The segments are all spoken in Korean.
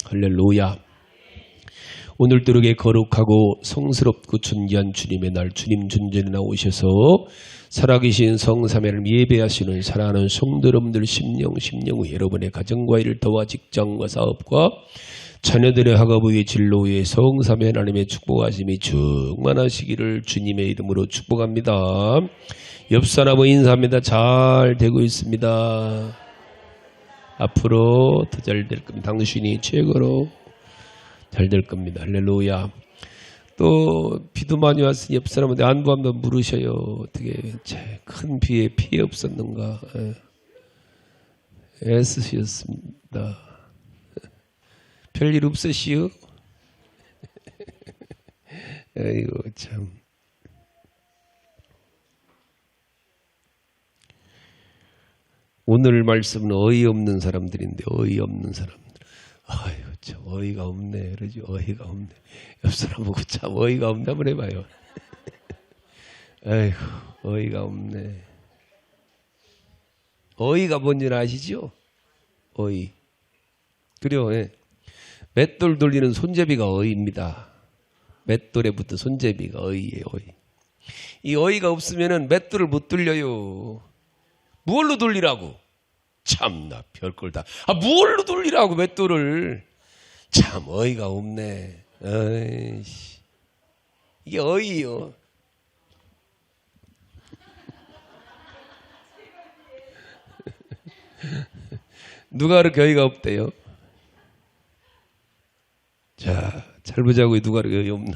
할렐루야. 오늘도 이렇게 거룩하고 성스럽고 존귀한 주님의 날, 주님 존전에 나오셔서 살아계신 성삼위를 예배하시는 사랑하는 성도님들 심령 여러분의 가정과 일, 터와 직장과 사업과 자녀들의 학업의 진로의 성삼위 하나님의 축복하심이 충만하시기를 주님의 이름으로 축복합니다. 옆 사람은 인사합니다. 잘 되고 있습니다. 앞으로 더 잘 될 겁니다. 당신이 최고로 잘 될 겁니다. 할렐루야. 또 비도 많이 왔으니 옆 사람한테 안부 한번 물으셔요. 어떻게 큰 비에 피해 없었는가. 애쓰셨습니다. 별일 없으시오? 아이고 참. 오늘 말씀은 어이없는 사람들인데 어이없는 사람들. 아이고 참 어이가 없네. 그러지 어이가 없네. 옆 사람 보고 참 어이가 없나 한번 해봐요. 아이고 어이가 없네. 어이가 뭔지 아시죠? 어이. 그래요. 예. 맷돌 돌리는 손잡이가 어이입니다. 맷돌에 붙은 손잡이가 어이예요. 어이. 이 어이가 없으면은 맷돌을 못 돌려요. 무얼로 돌리라고? 참나 별걸 다. 무얼로 돌리라고 맷돌을. 참 어이가 없네. 어이씨. 이게 어이요. 누가 그렇게 어이가 없대요? 자, 잘 보자고 누가 그렇게 어이 없나?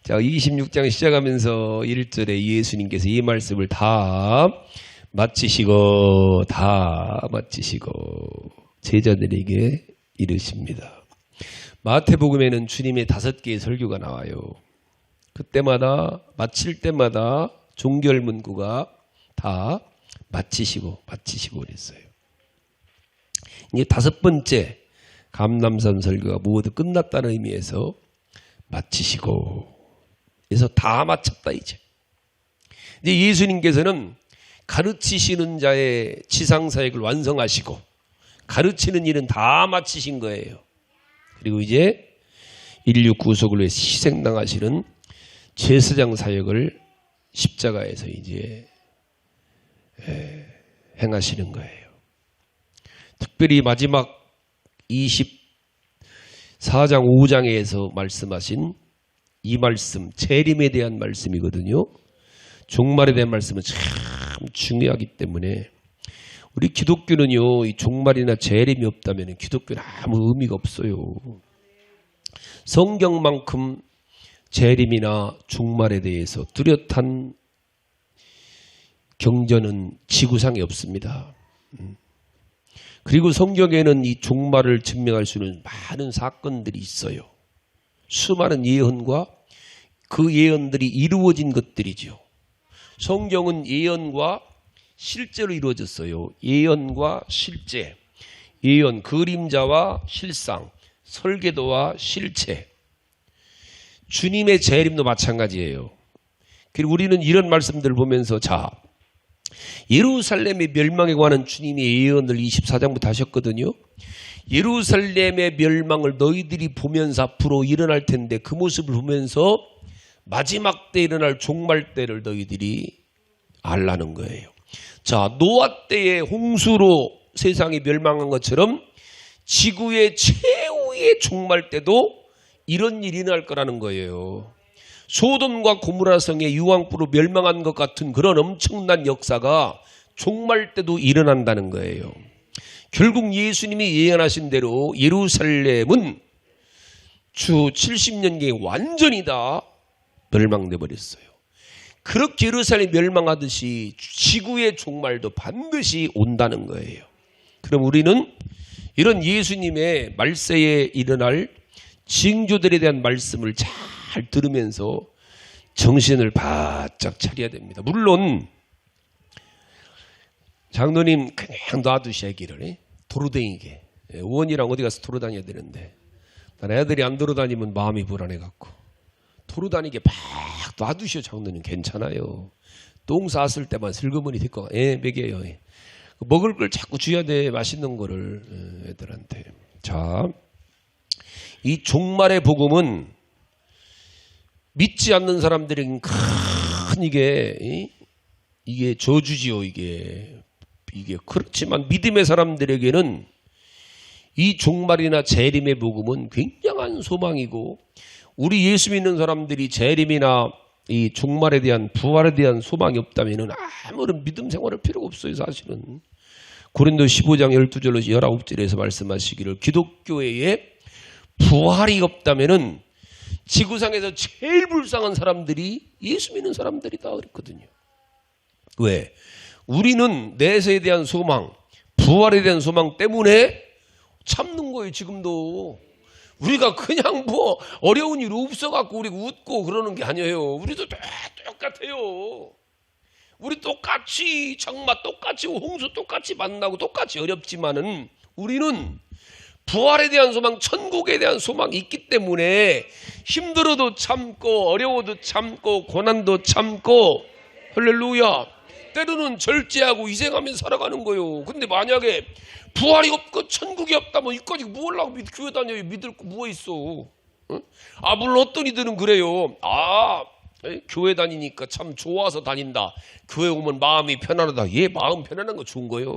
자, 26장 시작하면서 1절에 예수님께서 이 말씀을 다 마치시고 제자들에게 이르십니다. 마태복음에는 주님의 5개의 설교가 나와요. 그때마다 마칠 때마다 종결 문구가 다 마치시고 그랬어요. 이제 5번째 감람산 설교가 모두 끝났다는 의미에서 마치시고, 그래서 다 마쳤다 이제 예수님께서는 가르치시는 자의 지상사역을 완성하시고 가르치는 일은 다 마치신 거예요. 그리고 이제 인류 구속을 위해 희생당하시는 제사장 사역을 십자가에서 이제 행하시는 거예요. 특별히 마지막 24장 5장에서 말씀하신 이 말씀, 재림에 대한 말씀이거든요. 종말에 대한 말씀은 참 중요하기 때문에 우리 기독교는요, 이 종말이나 재림이 없다면 기독교는 아무 의미가 없어요. 성경만큼 재림이나 종말에 대해서 뚜렷한 경전은 지구상에 없습니다. 그리고 성경에는 이 종말을 증명할 수 있는 많은 사건들이 있어요. 수많은 예언과 그 예언들이 이루어진 것들이죠. 성경은 예언과 실제로 이루어졌어요. 예언과 실제, 예언, 그림자와 실상, 설계도와 실체. 주님의 재림도 마찬가지예요. 그리고 우리는 이런 말씀들을 보면서 예루살렘의 멸망에 관한 주님의 예언을 24장부터 하셨거든요. 예루살렘의 멸망을 너희들이 보면서 앞으로 일어날 텐데 그 모습을 보면서 마지막 때 일어날 종말 때를 너희들이 알라는 거예요. 자, 노아 때의 홍수로 세상이 멸망한 것처럼 지구의 최후의 종말 때도 이런 일이 일어날 거라는 거예요. 소돔과 고모라 성의 유황불로 멸망한 것 같은 그런 엄청난 역사가 종말 때도 일어난다는 거예요. 결국 예수님이 예언하신 대로 예루살렘은 주 70년경에 완전히 다 멸망돼 버렸어요. 그렇게 예루살렘이 멸망하듯이 지구의 종말도 반드시 온다는 거예요. 그럼 우리는 이런 예수님의 말세에 일어날 징조들에 대한 말씀을 잘 들으면서 정신을 바짝 차려야 됩니다. 물론 장로님 그냥 놔두셔야기를 도로다니게. 의원이랑 어디 가서 도로다녀야 되는데 난 애들이 안 도로다니면 마음이 불안해갖고 도로다니게 막 놔두셔. 장로님 괜찮아요. 똥 쌌을 때만 슬그머니 데리고 먹여요. 먹을 걸 자꾸 줘야 돼. 맛있는 거를 애들한테. 자, 이 종말의 복음은 믿지 않는 사람들에게는 큰 이게 저주지요. 이게 그렇지만 믿음의 사람들에게는 이 종말이나 재림의 복음은 굉장한 소망이고, 우리 예수 믿는 사람들이 재림이나 이 종말에 대한 부활에 대한 소망이 없다면은 아무런 믿음 생활할 필요가 없어요. 사실은 고린도 15장 12절로 19절에서 말씀하시기를, 기독교에 부활이 없다면은 지구상에서 제일 불쌍한 사람들이 예수 믿는 사람들이다 그랬거든요. 왜? 우리는 내세에 대한 소망, 부활에 대한 소망 때문에 참는 거예요. 지금도 우리가 그냥 뭐 어려운 일 없어갖고 우리가 웃고 그러는 게 아니에요. 우리도 똑같아요. 우리 똑같이 장마 똑같이 홍수 똑같이 만나고 똑같이 어렵지만은 우리는 부활에 대한 소망, 천국에 대한 소망이 있기 때문에 힘들어도 참고 어려워도 참고 고난도 참고, 할렐루야, 때로는 절제하고 희생하면서 살아가는 거예요. 근데 만약에 부활이 없고 천국이 없다면 이까지 뭐 하려고 교회 다녀요? 믿을 거 뭐 있어? 응? 물론 어떤 이들은 그래요. 교회 다니니까 참 좋아서 다닌다. 교회 오면 마음이 편안하다. 마음 편안한 거 좋은 거예요.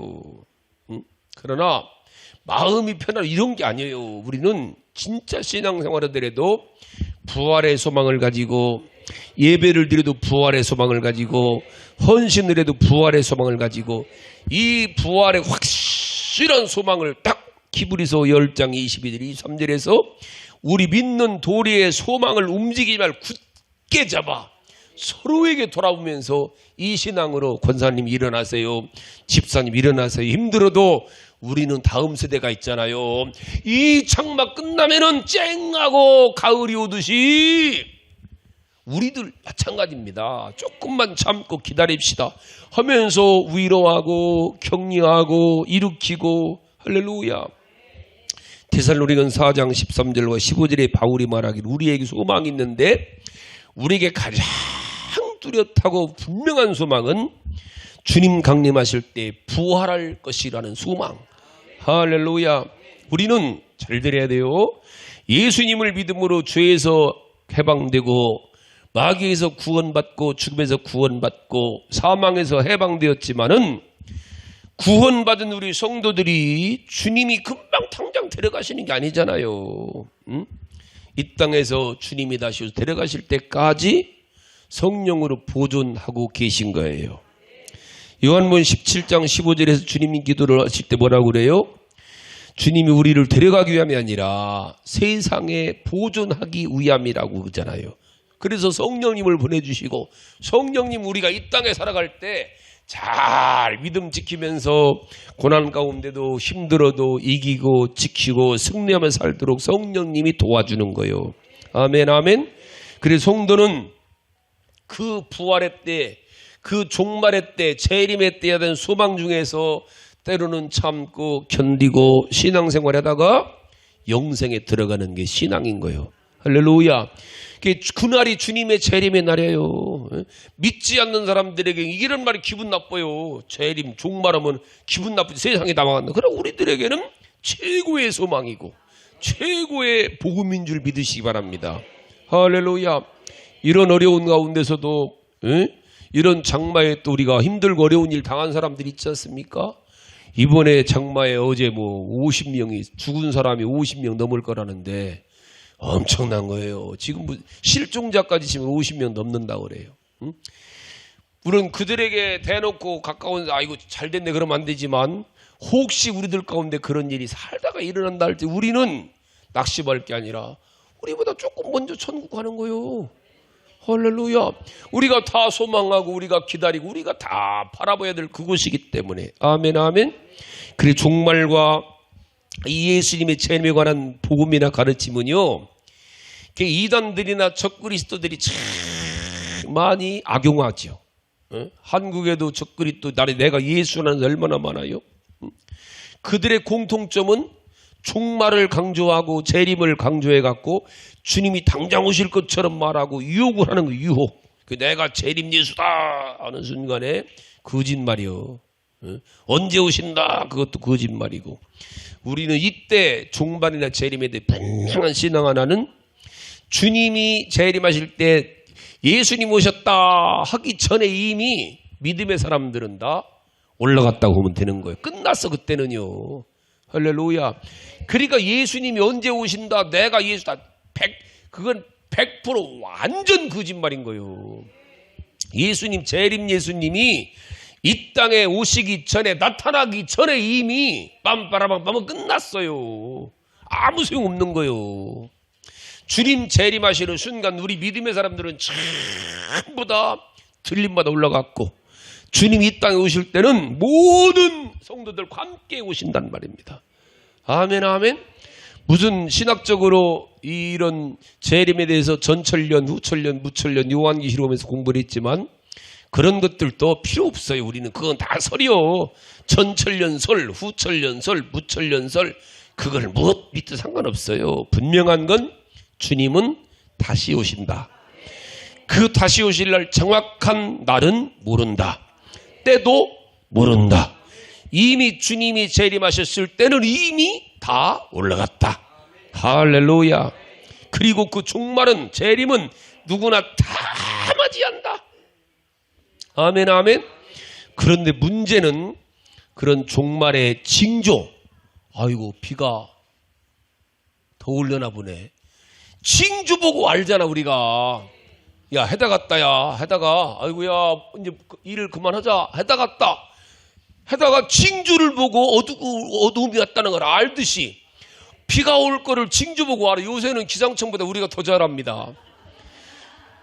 응? 그러나 마음이 편안 이런 게 아니에요. 우리는 진짜 신앙생활을 하더라도 부활의 소망을 가지고, 예배를 드려도 부활의 소망을 가지고, 헌신을 해도 부활의 소망을 가지고, 이 부활의 확실한 소망을 딱 히브리서 10장 22절 23절에서 우리 믿는 도리의 소망을 움직이지 말고 굳게 잡아 서로에게 돌아보면서 이 신앙으로 권사님 일어나세요, 집사님 일어나세요. 힘들어도 우리는 다음 세대가 있잖아요. 이 장마 끝나면은 쨍하고 가을이 오듯이 우리들 마찬가지입니다. 조금만 참고 기다립시다 하면서 위로하고 격려하고 일으키고, 할렐루야. 데살로니가서 4장 13절과 15절에 바울이 말하기를, 우리에게 소망이 있는데 우리에게 가장 뚜렷하고 분명한 소망은 주님 강림하실 때 부활할 것이라는 소망. 할렐루야. 우리는 잘 들어야 돼요. 예수님을 믿음으로 죄에서 해방되고 마귀에서 구원받고 죽음에서 구원받고 사망에서 해방되었지만은, 구원받은 우리 성도들이 주님이 금방 당장 데려가시는 게 아니잖아요. 응? 이 땅에서 주님이 다시 데려가실 때까지 성령으로 보존하고 계신 거예요. 요한복음 17장 15절에서 주님이 기도를 하실 때 뭐라고 그래요? 주님이 우리를 데려가기 위함이 아니라 세상에 보존하기 위함이라고 그러잖아요. 그래서 성령님을 보내주시고, 성령님 우리가 이 땅에 살아갈 때 잘 믿음 지키면서 고난 가운데도 힘들어도 이기고 지키고 승리하며 살도록 성령님이 도와주는 거예요. 아멘 아멘. 그래서 성도는 그 부활의 때, 그 종말의 때, 재림의 때에 대한 소망 중에서 때로는 참고 견디고 신앙생활하다가 영생에 들어가는 게 신앙인 거예요. 할렐루야. 그날이 주님의 재림의 날이에요. 믿지 않는 사람들에게 이런 말이 기분 나빠요. 재림, 종말하면 기분 나쁘지, 세상에 남아간다. 그럼 우리들에게는 최고의 소망이고 최고의 복음인 줄 믿으시기 바랍니다. 할렐루야. 이런 어려운 가운데서도 이런 장마에 또 우리가 힘들고 어려운 일 당한 사람들이 있지 않습니까? 이번에 장마에 어제 50명이 죽은 사람이 50명 넘을 거라는데 엄청난 거예요. 지금 실종자까지 지금 50명 넘는다고 그래요. 응? 물론 그들에게 대놓고 가까운 이거 잘 됐네 그러면 안 되지만, 혹시 우리들 가운데 그런 일이 살다가 일어난다 할 때 우리는 낙심할 게 아니라 우리보다 조금 먼저 천국 가는 거예요. 할렐루야. 우리가 다 소망하고 우리가 기다리고 우리가 다 바라봐야 될 그곳이기 때문에. 아멘 아멘. 그래, 종말과 이 예수님의 재림에 관한 복음이나 가르침은요, 이단들이나 적그리스도들이 참 많이 악용하죠. 한국에도 적그리스도 내가 예수라는 얼마나 많아요. 그들의 공통점은 종말을 강조하고 재림을 강조해갖고 주님이 당장 오실 것처럼 말하고 유혹을 하는 거예요. 유혹. 내가 재림 예수다 하는 순간에 거짓말이요. 언제 오신다 그것도 거짓말이고, 우리는 이때 중반이나 재림에 대해 분명한 신앙 하나는 주님이 재림하실 때 예수님 오셨다 하기 전에 이미 믿음의 사람들은 다 올라갔다고 보면 되는 거예요. 끝났어 그때는요. 할렐루야. 그러니까 예수님이 언제 오신다, 내가 예수다, 그건 100% 완전 거짓말인 거예요. 예수님, 재림 예수님이 이 땅에 오시기 전에, 나타나기 전에 이미 빰빠라밤 끝났어요. 아무 소용없는 거예요. 주님 재림하시는 순간 우리 믿음의 사람들은 전부 다 들림마다 올라갔고, 주님이 이 땅에 오실 때는 모든 성도들과 함께 오신단 말입니다. 아멘, 아멘. 무슨 신학적으로 이런 재림에 대해서 전천년, 후천년, 무천년, 요한계시록 보면서 공부를 했지만 그런 것들도 필요 없어요. 우리는 그건 다 설이요. 전천년설, 후천년설, 무천년설, 그걸 무엇 믿도 상관없어요. 분명한 건 주님은 다시 오신다. 그 다시 오실 날 정확한 날은 모른다. 때도 모른다. 이미 주님이 재림하셨을 때는 이미 다 올라갔다. 할렐루야. 그리고 그 종말은, 재림은 누구나 다 맞이한다. 아멘, 아멘. 그런데 문제는 그런 종말의 징조, 아이고 비가 더 올려나 보네. 징조 보고 알잖아 우리가. 야 해다 갔다, 야 해다가, 아이고야 이제 일을 그만하자, 해다 갔다. 해다가 징조를 보고 어두움이 왔다는 걸 알듯이 비가 올 거를 징조 보고 알아. 요새는 기상청보다 우리가 더 잘합니다.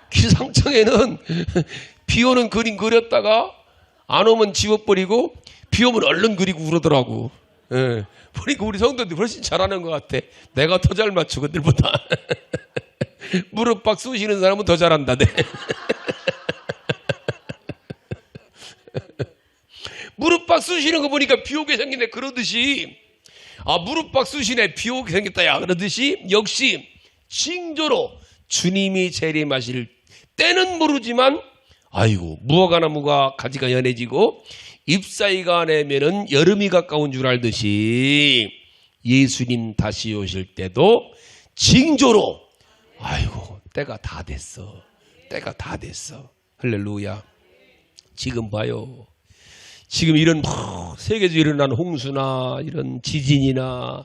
기상청에는 비 오는 그림 그렸다가 안 오면 지워버리고 비 오면 얼른 그리고 그러더라고. 예. 그러니까 우리 성도들이 훨씬 잘하는 것 같아. 내가 더 잘 맞추 그들보다. 무릎팍 쑤시는 사람은 더 잘한다. 네. 무릎팍 쑤시는 거 보니까 비 오게 생기네 그러듯이, 아 무릎팍 쑤시네 비 오게 생겼다 야 그러듯이, 역시 징조로 주님이 재림하실 때는 모르지만, 아이고 무화과 나무가 가지가 연해지고 잎사이가 내면은 여름이 가까운 줄 알듯이 예수님 다시 오실 때도 징조로, 아이고 때가 다 됐어, 때가 다 됐어. 할렐루야. 지금 봐요. 지금 이런 세계적으로 일어난 홍수나 이런 지진이나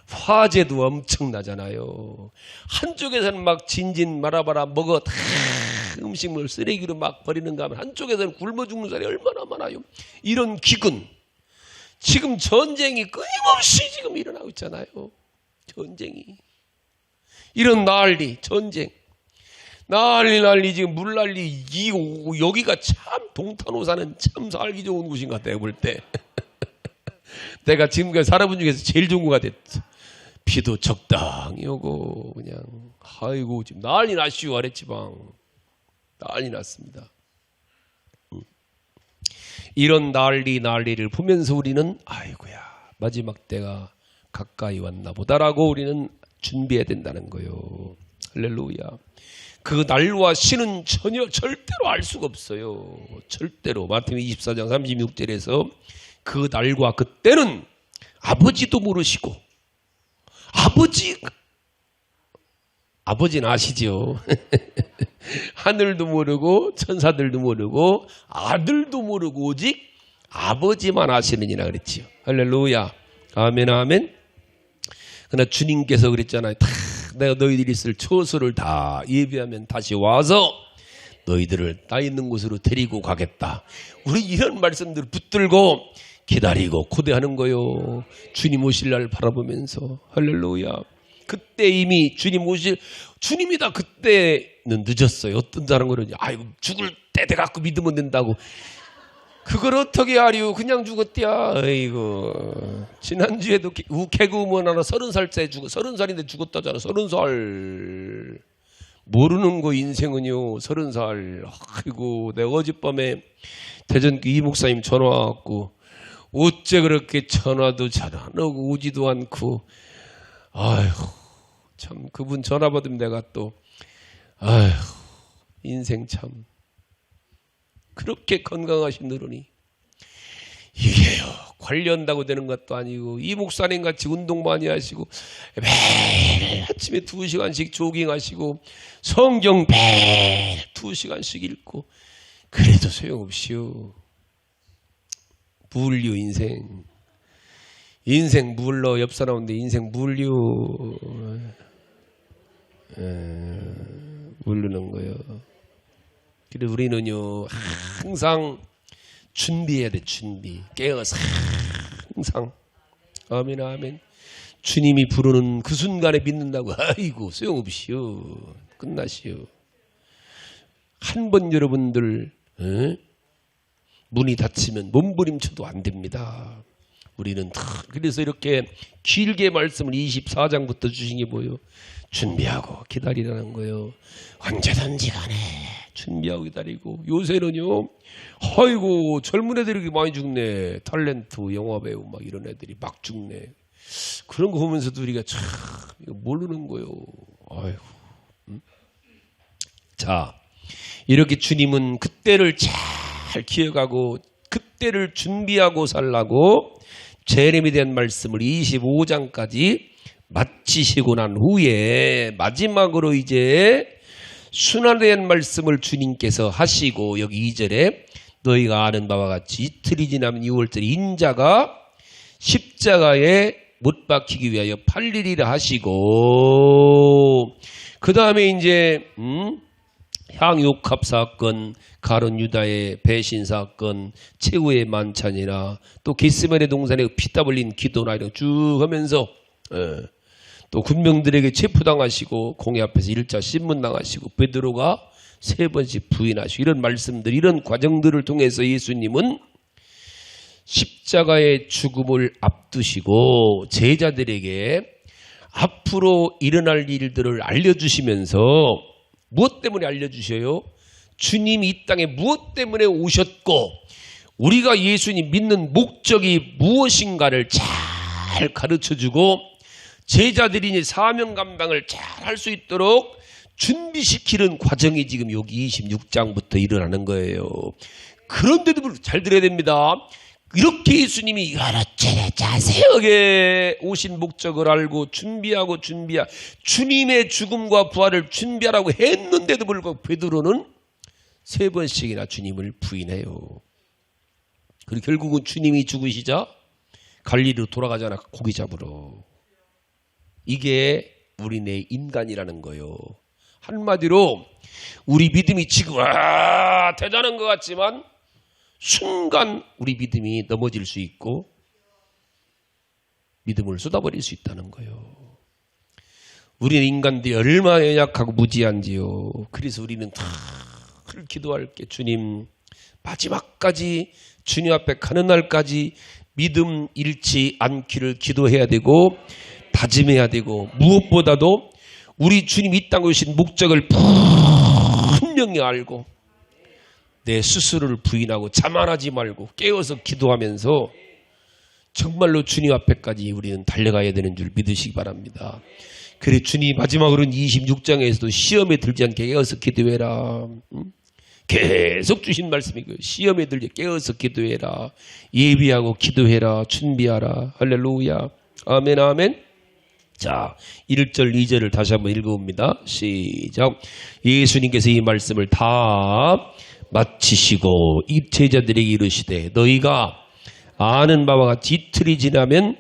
화재도 엄청나잖아요. 한쪽에서는 막 진진 말아봐라 먹어 다 음식물 쓰레기로 막 버리는가 하면 한쪽에서는 굶어 죽는 사람이 얼마나 많아요. 이런 기근, 지금 전쟁이 끊임없이 지금 일어나고 있잖아요. 전쟁이, 이런 난리, 전쟁, 난리 지금 물난리. 여기가 참 동탄오사는 참 살기 좋은 곳인 것 같아요 볼 때. 내가 지금까지 살아본 중에서 제일 좋은 것 같았어. 비도 적당히 오고 그냥, 아이고 지금 난리 났슈. 아랫지방 난리 났습니다. 이런 난리를 보면서 우리는 아이고야 마지막 때가 가까이 왔나 보다라고 우리는 준비해야 된다는 거예요. 할렐루야. 그 날과 시는 절대로 알 수가 없어요. 절대로. 마태복음 24장 36절에서 그 날과 그때는 아버지도 모르시고, 아버지는 아시죠? 하늘도 모르고 천사들도 모르고 아들도 모르고 오직 아버지만 아시느니라 그랬지요. 할렐루야. 아멘, 아멘. 그러나 주님께서 그랬잖아요. 다 내가 너희들이 있을 처소를 다 예비하면 다시 와서 너희들을 나 있는 곳으로 데리고 가겠다. 우리 이런 말씀들을 붙들고 기다리고 고대하는 거요. 주님 오실 날 바라보면서. 할렐루야. 그때 이미 주님이다. 그때는 늦었어요. 어떤 사람은 아이고 죽을 때 돼갖고 믿으면 된다고. 그걸 어떻게 하리요? 그냥 죽었대야. 아이고. 지난주에도 개그우먼 하나 30살째 30살인데 죽었다잖아. 30살. 모르는 거 인생은요. 30살. 아이고. 내가 어젯밤에 대전교 이 목사님 전화 와갖고 어째 그렇게 전화도 잘 안 오고 오지도 않고. 아이고. 참 그분 전화 받으면 내가 또 아이고. 인생 참. 그렇게 건강하신 노릇이 이게 관리한다고 되는 것도 아니고 이 목사님 같이 운동 많이 하시고 매일 아침에 2시간씩 조깅하시고 성경 매일 2시간씩 읽고 그래도 소용없이요. 물류 인생 물러 옆 사람인데 인생 물류 물르는 거예요. 그래서 우리는요 항상 준비해야 돼. 준비 깨어서 항상 아멘 아멘 주님이 부르는 그 순간에 믿는다고 아이고 소용없이요. 끝나시오. 한 번 여러분들 문이 닫히면 몸부림쳐도 안 됩니다. 우리는 그래서 이렇게 길게 말씀을 24장부터 주신 게 뭐예요? 준비하고 기다리라는 거예요. 언제든지 간에 준비하고 기다리고. 요새는요 아이고 젊은 애들이 이렇게 많이 죽네. 탤런트 영화배우 막 이런 애들이 막 죽네. 그런 거 보면서도 우리가 참 이거 모르는 거예요. 아이고. 자 이렇게 주님은 그때를 잘 기억하고 그때를 준비하고 살라고 재림에 대한 말씀을 25장까지 마치시고 난 후에 마지막으로 이제 순환에 대한 말씀을 주님께서 하시고 여기 2절에 너희가 아는 바와 같이 이틀이 지나면 6월절에 인자가 십자가에 못 박히기 위하여 팔리리라 하시고 그 다음에 이제 향유옥합 사건, 가룟 유다의 배신 사건, 최후의 만찬이나 또 겟세마네 동산에 피 땀 흘린 기도나 이런 쭉 하면서 또 군병들에게 체포당하시고 공회 앞에서 1차 신문당하시고 베드로가 3번씩 부인하시고 이런 말씀들 이런 과정들을 통해서 예수님은 십자가의 죽음을 앞두시고 제자들에게 앞으로 일어날 일들을 알려주시면서 무엇 때문에 알려주셔요? 주님이 이 땅에 무엇 때문에 오셨고 우리가 예수님 믿는 목적이 무엇인가를 잘 가르쳐주고 제자들이 이제 사명 감당을 잘 할 수 있도록 준비시키는 과정이 지금 여기 26장부터 일어나는 거예요. 그런데도 잘 들어야 됩니다. 이렇게 예수님이 자세하게 오신 목적을 알고 준비하고 주님의 죽음과 부활을 준비하라고 했는데도 불구하고 베드로는 3번씩이나 주님을 부인해요. 그리고 결국은 주님이 죽으시자 갈릴리로 돌아가잖아. 고기 잡으러. 이게 우리네 인간이라는 거예요. 한마디로 우리 믿음이 지금 대단한 것 같지만 순간 우리 믿음이 넘어질 수 있고 믿음을 쏟아버릴 수 있다는 거예요. 우리는 인간들이 얼마나 연약하고 무지한지요. 그래서 우리는 다 기도할 게 주님 마지막까지 주님 앞에 가는 날까지 믿음 잃지 않기를 기도해야 되고 다짐해야 되고 무엇보다도 우리 주님 이 땅에 오신 목적을 분명히 알고 내 스스로를 부인하고 자만하지 말고 깨어서 기도하면서 정말로 주님 앞에까지 우리는 달려가야 되는 줄 믿으시기 바랍니다. 그래 주님 마지막으로는 26장에서도 시험에 들지 않게 깨어서 기도해라. 계속 주신 말씀이고요. 시험에 들지 깨어서 기도해라. 예비하고 기도해라. 준비하라. 할렐루야. 아멘 아멘. 자 1절 2절을 다시 한번 읽어봅니다. 시작. 예수님께서 이 말씀을 다 마치시고 이 제자들에게 이르시되 너희가 아는 바와 같이 이틀이 지나면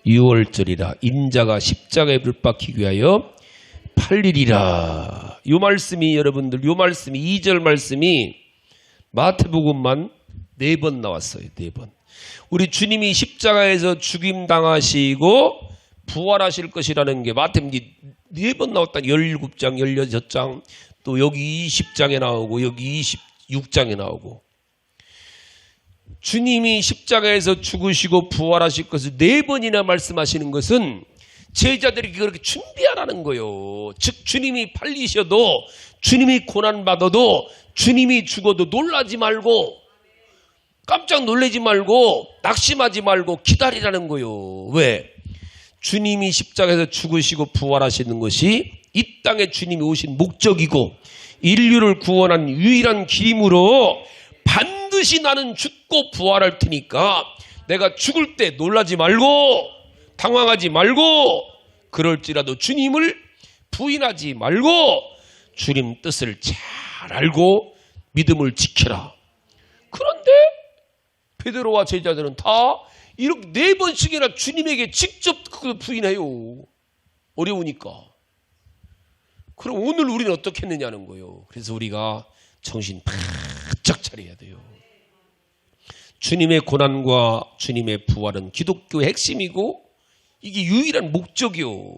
6월절이라 인자가 십자가에 못 박히기 위하여 팔리리라. 요 말씀이 여러분들 요 말씀이 2절 말씀이 마태복음만 4번 나왔어요. 4번. 우리 주님이 십자가에서 죽임당하시고 부활하실 것이라는 게 마태복음 4번 나왔다. 17장 16장 또 여기 20장에 나오고 여기 26장에 나오고 주님이 십자가에서 죽으시고 부활하실 것을 4번이나 말씀하시는 것은 제자들이 그렇게 준비하라는 거예요. 즉 주님이 팔리셔도 주님이 고난받아도 주님이 죽어도 놀라지 말고 깜짝 놀라지 말고 낙심하지 말고 기다리라는 거예요. 왜? 주님이 십자가에서 죽으시고 부활하시는 것이 이 땅에 주님이 오신 목적이고 인류를 구원한 유일한 길이므로 반드시 나는 죽고 부활할 테니까 내가 죽을 때 놀라지 말고 당황하지 말고 그럴지라도 주님을 부인하지 말고 주님 뜻을 잘 알고 믿음을 지켜라. 그런데 베드로와 제자들은 다 이렇게 4번씩이나 주님에게 직접 부인해요. 어려우니까. 그럼 오늘 우리는 어떻게 했느냐는 거예요. 그래서 우리가 정신 바짝 차려야 돼요. 주님의 고난과 주님의 부활은 기독교의 핵심이고 이게 유일한 목적이요.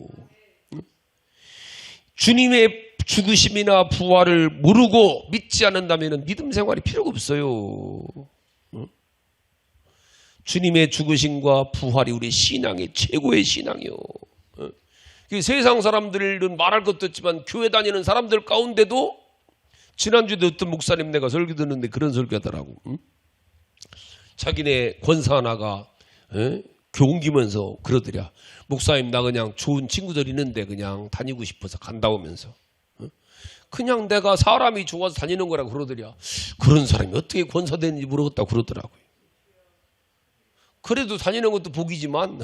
주님의 죽으심이나 부활을 모르고 믿지 않는다면 믿음 생활이 필요가 없어요. 주님의 죽으심과 부활이 우리 신앙의 최고의 신앙이요. 세상 사람들은 말할 것도 없지만 교회 다니는 사람들 가운데도 지난주에도 어떤 목사님 내가 설교 듣는데 그런 설교하더라고. 자기네 권사 하나가 교회 옮기면서 그러더랴. 목사님 나 그냥 좋은 친구들 있는데 그냥 다니고 싶어서 간다 오면서 그냥 내가 사람이 좋아서 다니는 거라고 그러더랴. 그런 사람이 어떻게 권사 되는지 모르겠다고 그러더라고요. 그래도 다니는 것도 복이지만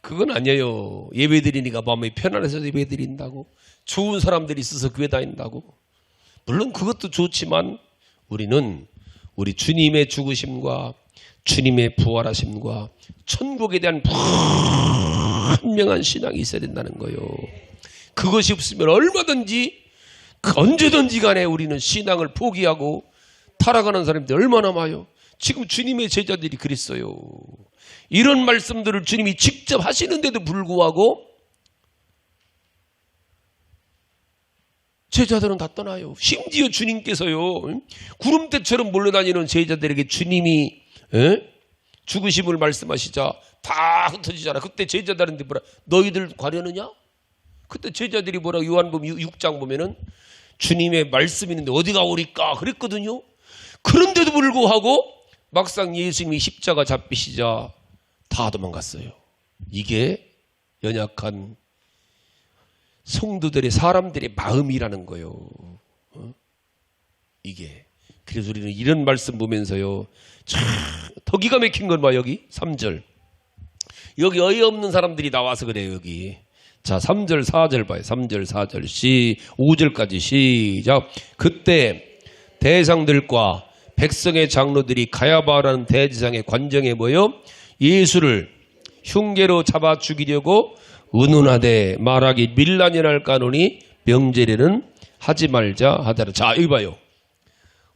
그건 아니에요. 예배 드리니까 마음이 편안해서 예배 드린다고, 좋은 사람들이 있어서 교회 다닌다고. 물론 그것도 좋지만 우리는 우리 주님의 죽으심과 주님의 부활하심과 천국에 대한 분명한 신앙이 있어야 된다는 거예요. 그것이 없으면 얼마든지 언제든지 간에 우리는 신앙을 포기하고 타락하는 사람들이 얼마나 많아요. 지금 주님의 제자들이 그랬어요. 이런 말씀들을 주님이 직접 하시는데도 불구하고 제자들은 다 떠나요. 심지어 주님께서요, 구름대처럼 몰려다니는 제자들에게 주님이 죽으심을 말씀하시자 다 흩어지잖아. 그때 제자들한테 뭐라, 너희들 가려느냐? 그때 제자들이 뭐라, 요한복음 6장 보면은 주님의 말씀이 있는데 어디가 오리까 그랬거든요. 그런데도 불구하고 막상 예수님이 십자가 잡히시자 다 도망갔어요. 이게 연약한 성도들의, 사람들의 마음이라는 거예요. 이게. 그래서 우리는 이런 말씀 보면서요, 더 기가 막힌 건 봐. 여기 3절. 여기 어이없는 사람들이 나와서 그래요. 여기. 자, 3절 4절 봐요. 3절 4절 5절까지 시작. 그때 대상들과 백성의 장로들이 가야바라는 대제사장의 관정에 모여 예수를 흉계로 잡아 죽이려고 의논하되 말하기 밀란이 날까 하노니 명제례는 하지 말자 하더라. 자, 여기 봐요.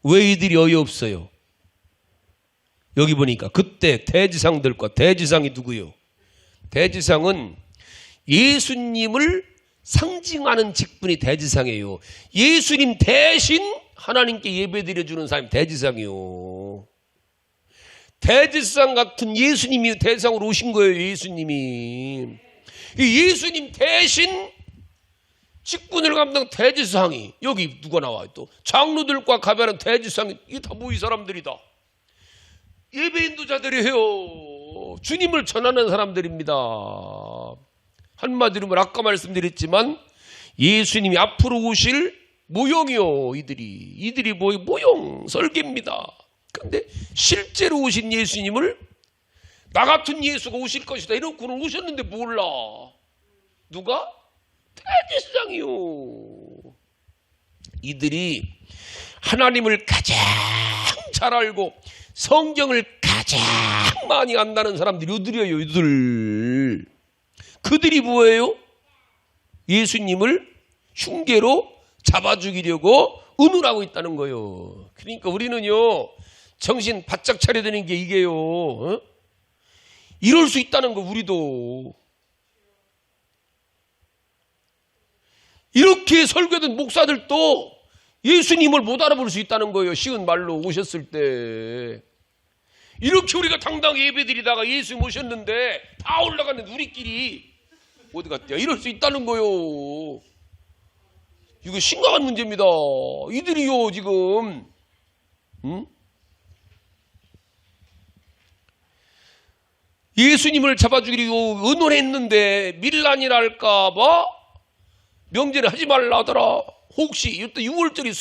왜 이들이 어이없어요? 여기 보니까 그때 대지상들과, 대지상이 누구요? 대지상은 예수님을 상징하는 직분이 대지상이에요. 예수님 대신 하나님께 예배드려주는 사람이 대지상이요. 대지상 같은 예수님이 대상으로 오신 거예요. 예수님이. 예수님 대신 직분을 감당 대지상이, 여기 누가 나와요? 또 장로들과 가면은 대지상이, 이게 다 뭐 이 사람들이다. 예배 인도자들이에요. 주님을 전하는 사람들입니다. 한마디로 아까 말씀드렸지만 예수님이 앞으로 오실 모형이요. 이들이 모형 설계입니다. 그런데 실제로 오신 예수님을 나 같은 예수가 오실 것이다 이러고는 오셨는데 몰라. 누가? 대제사장이요. 이들이 하나님을 가장 잘 알고 성경을 가장 많이 안다는 사람들이 이들이에요. 이들. 그들이 뭐예요? 예수님을 흉계로 잡아 죽이려고 의논하고 있다는 거예요. 그러니까 우리는요, 정신 바짝 차려야 되는 게 이게요. 이럴 수 있다는 거. 우리도 이렇게 설교된 목사들도 예수님을 못 알아볼 수 있다는 거예요. 쉬운 말로 오셨을 때. 이렇게 우리가 당당히 예배드리다가 예수님 오셨는데 다 올라가는 우리끼리 어디 갔대요? 이럴 수 있다는 거예요. 이거 심각한 문제입니다. 이들이요 지금 예수님을 잡아 죽이려고 의논했는데 밀란이 날까봐 명제를 하지 말라 하더라. 혹시 이때 6월절이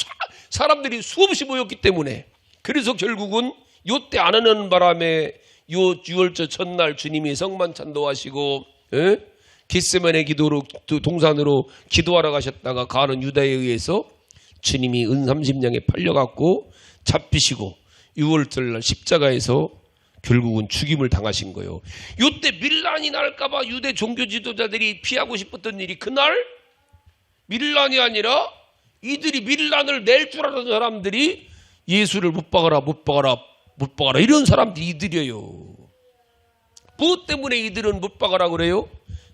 사람들이 수없이 모였기 때문에. 그래서 결국은 요때 안 하는 바람에 요 6월절 첫날 주님이 성만찬도 하시고 겟세마네 기도로 동산으로 기도하러 가셨다가 가는 유다에 의해서 주님이 은 30냥에 팔려갖고 잡히시고 6월절 날 십자가에서 결국은 죽임을 당하신 거예요. 요때 밀란이 날까봐 유대 종교 지도자들이 피하고 싶었던 일이 그날 밀란이 아니라 이들이 밀란을 낼 줄 아는 사람들이 예수를 못 박아라 이런 사람들이 이들이에요. 무엇 때문에 이들은 못 박아라 그래요?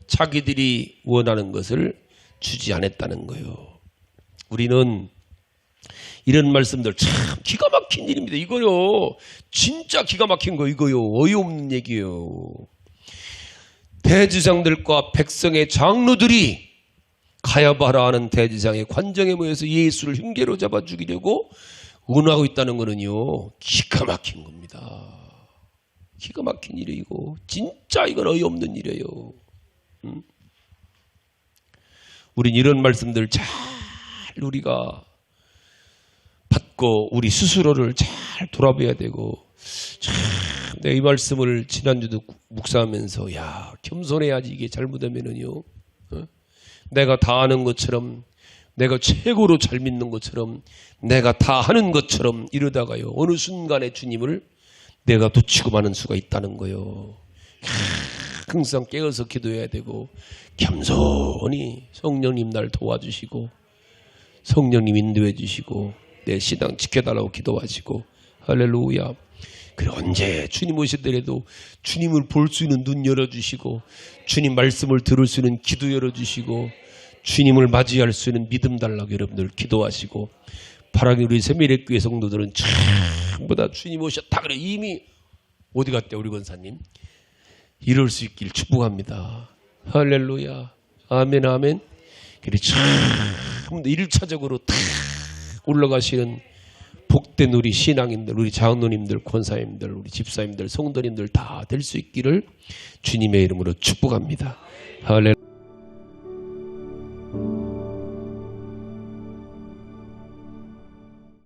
자기들이 원하는 것을 주지 않았다는 거예요. 우리는 이런 말씀들 참 기가 막힌 일입니다. 이거요. 진짜 기가 막힌 거 이거요. 어이없는 얘기예요. 대제사장들과 백성의 장로들이 가야바라 하는 대제사장의 관정에 모여서 예수를 흉계로 잡아 죽이려고 운하고 있다는 거는요. 기가 막힌 겁니다. 기가 막힌 일이고 진짜 이건 어이없는 일이에요. 우린 이런 말씀들 잘 우리가 받고 우리 스스로를 잘 돌아봐야 되고 참 내가 이 말씀을 지난주도 묵상하면서 야 겸손해야지 이게 잘못하면은요 내가 다 아는 것처럼 내가 최고로 잘 믿는 것처럼 내가 다 하는 것처럼 이러다가요 어느 순간에 주님을 내가 놓치고 마는 수가 있다는 거예요. 항상 깨어서 기도해야 되고 겸손히 성령님 날 도와주시고 성령님 인도해 주시고 내 신앙 지켜달라고 기도하시고 할렐루야. 그래 언제 주님 오시더라도 주님을 볼 수 있는 눈 열어주시고 주님 말씀을 들을 수 있는 기도 열어주시고 주님을 맞이할 수 있는 믿음 달라고 여러분들 기도하시고 바라기 우리 새미래교회 성도들은 전부 다 주님 오셨다 그래 이미 어디 갔대 우리 권사님 이럴 수 있길 축복합니다. 할렐루야. 아멘 아멘. 그래 참 1차적으로 다 올라가시는 복된 우리 신앙인들 우리 장로님들 권사님들 우리 집사님들 성도님들 다 될 수 있기를 주님의 이름으로 축복합니다. 할렐루야.